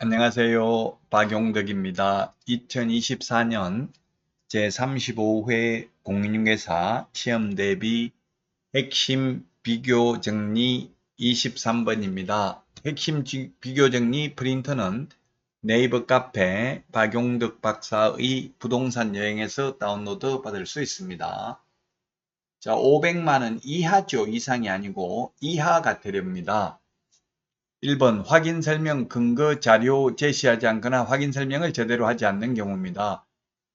안녕하세요. 박용덕입니다. 2024년 제35회 공인중개사 시험 대비 핵심 비교 정리 23번입니다. 핵심 비교 정리 프린터는 네이버 카페 박용덕 박사의 부동산 여행에서 다운로드 받을 수 있습니다. 자, 500만원 이하죠. 이상이 아니고 이하가 되렵니다. 1번 확인 설명 근거 자료 제시하지 않거나 확인 설명을 제대로 하지 않는 경우입니다.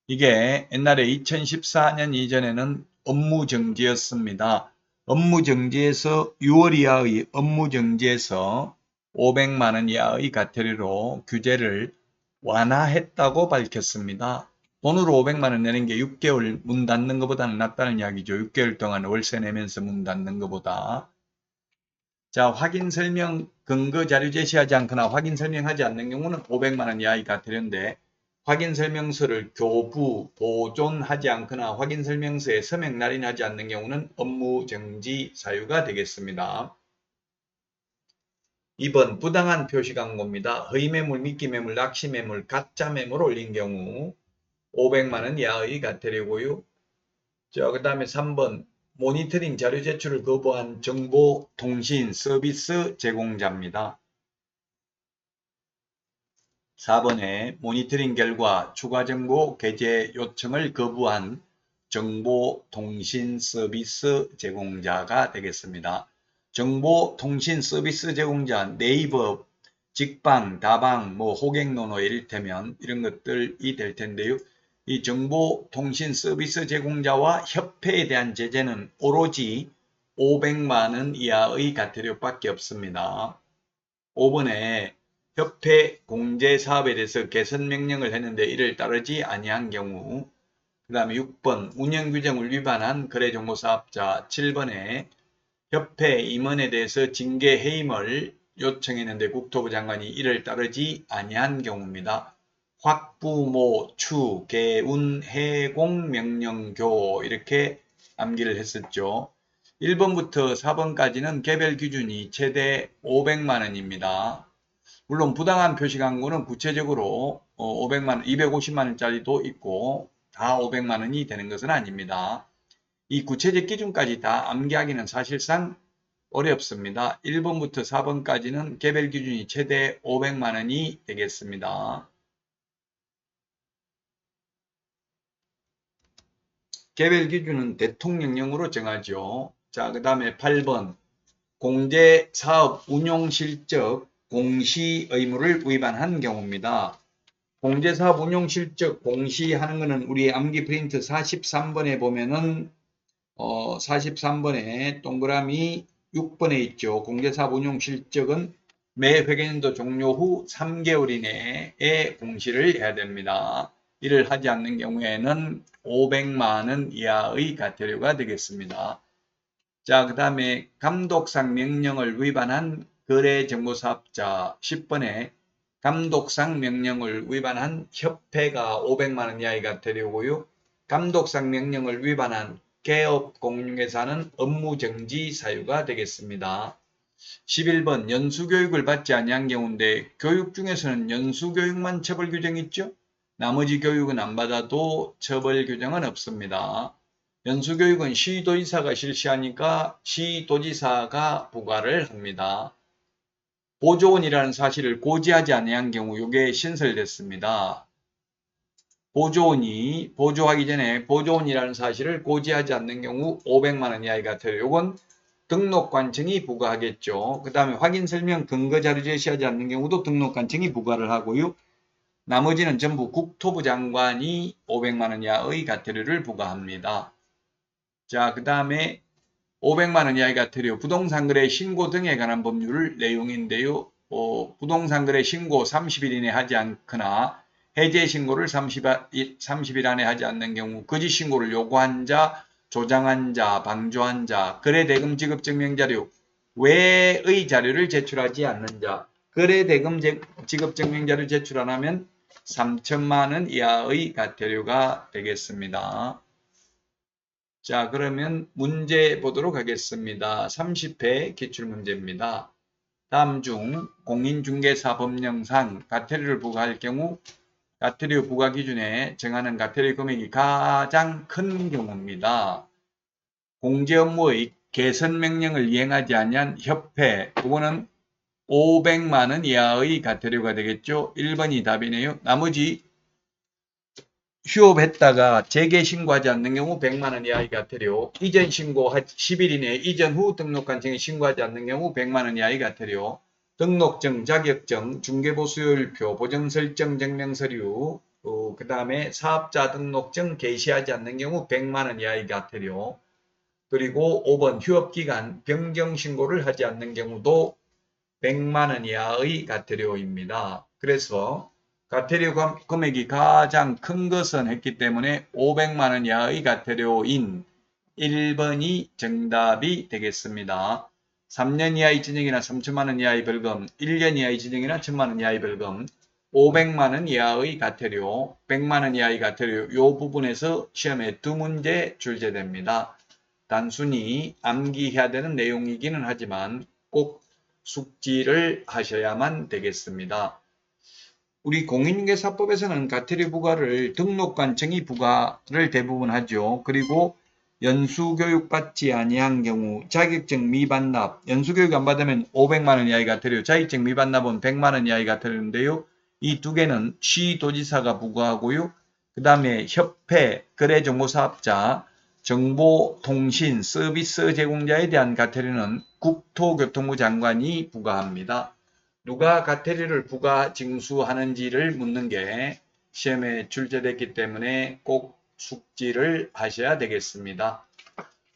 이게 옛날에 2014년 이전에는 업무정지였습니다. 업무정지에서 6월 이하의 업무정지에서 500만원 이하의 과태료로 규제를 완화했다고 밝혔습니다. 돈으로 500만원 내는 게 6개월 문 닫는 것보다는 낫다는 이야기죠. 6개월 동안 월세 내면서 문 닫는 것보다. 자, 확인 설명 근거 자료 제시하지 않거나 확인 설명하지 않는 경우는 500만원 이하의 과태료인데 확인 설명서를 교부, 보존하지 않거나 확인 설명서에 서명 날인하지 않는 경우는 업무 정지 사유가 되겠습니다. 2번 부당한 표시 광고입니다. 허위 매물, 미끼 매물, 낚시 매물, 가짜 매물 올린 경우 500만원 이하의 과태료고요. 자, 그 다음에 3번 모니터링 자료 제출을 거부한 정보통신 서비스 제공자입니다. 4번에 모니터링 결과 추가 정보 게재 요청을 거부한 정보통신 서비스 제공자가 되겠습니다. 정보통신 서비스 제공자 네이버, 직방, 다방, 호갱노노 이를테면 이런 것들이 될 텐데요. 이 정보통신 서비스 제공자와 협회에 대한 제재는 오로지 500만원 이하의 과태료밖에 없습니다. 5번에 협회 공제 사업에 대해서 개선 명령을 했는데 이를 따르지 아니한 경우, 그 다음에 6번 운영규정을 위반한 거래정보사업자, 7번에 협회 임원에 대해서 징계 해임을 요청했는데 국토부 장관이 이를 따르지 아니한 경우입니다. 확부, 추, 개운, 해공, 명령교 이렇게 암기를 했었죠. 1번부터 4번까지는 개별 기준이 최대 500만원입니다. 물론 부당한 표시 광고는 구체적으로 500만원, 250만원짜리도 있고 다 500만원이 되는 것은 아닙니다. 이 구체적 기준까지 다 암기하기는 사실상 어렵습니다. 1번부터 4번까지는 개별 기준이 최대 500만원이 되겠습니다. 개별 기준은 대통령령으로 정하죠. 자, 그 다음에 8번 공제사업 운용실적 공시 의무를 위반한 경우입니다. 공제사업 운용실적 공시하는 것은 우리 암기 프린트 43번에 보면은 43번에 동그라미 6번에 있죠. 공제사업 운용실적은 매 회계연도 종료 후 3개월 이내에 공시를 해야 됩니다. 이를 하지 않는 경우에는 500만원 이하의 과태료가 되겠습니다. 자, 그 다음에 감독상 명령을 위반한 거래정보사업자 10번에 감독상 명령을 위반한 협회가 500만원 이하의 과태료고요. 감독상 명령을 위반한 개업공인중개사는 업무정지 사유가 되겠습니다. 11번 연수교육을 받지 아니한 경우인데 교육 중에서는 연수교육만 처벌 규정이 있죠. 나머지 교육은 안 받아도 처벌 규정은 없습니다. 연수교육은 시도지사가 실시하니까 시도지사가 부과를 합니다. 보조원이라는 사실을 고지하지 아니한 경우 이게 신설됐습니다. 보조원이 보조하기 전에 보조원이라는 사실을 고지하지 않는 경우 500만원 이하의 과태료. 이건 등록관청이 부과하겠죠. 그 다음에 확인설명 근거자료 제시하지 않는 경우도 등록관청이 부과를 하고요. 나머지는 전부 국토부 장관이 500만원 이하의 과태료를 부과합니다. 자, 그 다음에 500만원 이하의 과태료, 부동산거래 신고 등에 관한 법률 내용인데요. 부동산거래 신고 30일 이내 하지 않거나 해제 신고를 30일 안에 하지 않는 경우 거짓 신고를 요구한 자, 조장한 자, 방조한 자, 거래대금 지급증명자료 외의 자료를 제출하지 않는 자, 거래대금 지급증명자료 제출 안 하면 3천만원 이하의 과태료가 되겠습니다. 자, 그러면 문제 보도록 하겠습니다. 30회 기출문제입니다. 다음 중 공인중개사 법령상 과태료를 부과할 경우 과태료 부과 기준에 정하는 과태료 금액이 가장 큰 경우입니다. 공제 업무의 개선 명령을 이행하지 아니한 협회, 그거는 500만 원 이하의 과태료가 되겠죠. 1번이 답이네요. 나머지 휴업했다가 재개신고하지 않는 경우 100만 원 이하의 과태료, 이전 신고 10일 이내 이전 후 등록관청에 신고하지 않는 경우 100만 원 이하의 과태료, 등록증, 자격증, 중개보수율표, 보정설정 증명서류, 그 다음에 사업자 등록증 게시하지 않는 경우 100만 원 이하의 과태료, 그리고 5번 휴업기간 변경신고를 하지 않는 경우도 100만 원 이하의 과태료입니다. 그래서 과태료 금액이 가장 큰 것은 했기 때문에 500만 원 이하의 과태료인 1번이 정답이 되겠습니다. 3년 이하의 징역이나 3천만 원 이하의 벌금, 1년 이하의 징역이나 1천만 원 이하의 벌금, 500만 원 이하의 과태료, 100만 원 이하의 과태료, 이 부분에서 시험에 두 문제 출제됩니다. 단순히 암기해야 되는 내용이기는 하지만 꼭 숙지를 하셔야만 되겠습니다. 우리 공인중개사법에서는 과태료 부과를 등록관청이 부과를 대부분 하죠. 그리고 연수교육받지 아니한 경우 자격증 미반납, 연수교육 안 받으면 500만 원 이하의 과태료, 자격증 미반납은 100만 원 이하의 과태료인데요. 이 두 개는 시도지사가 부과하고요. 그 다음에 협회, 거래정보사업자, 정보통신 서비스 제공자에 대한 과태료는 국토교통부 장관이 부과합니다. 누가 과태료를 부과 징수하는지를 묻는 게 시험에 출제됐기 때문에 꼭 숙지를 하셔야 되겠습니다.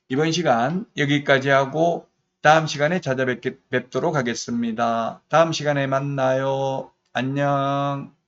이번 시간 여기까지 하고 다음 시간에 찾아뵙도록 하겠습니다. 다음 시간에 만나요. 안녕.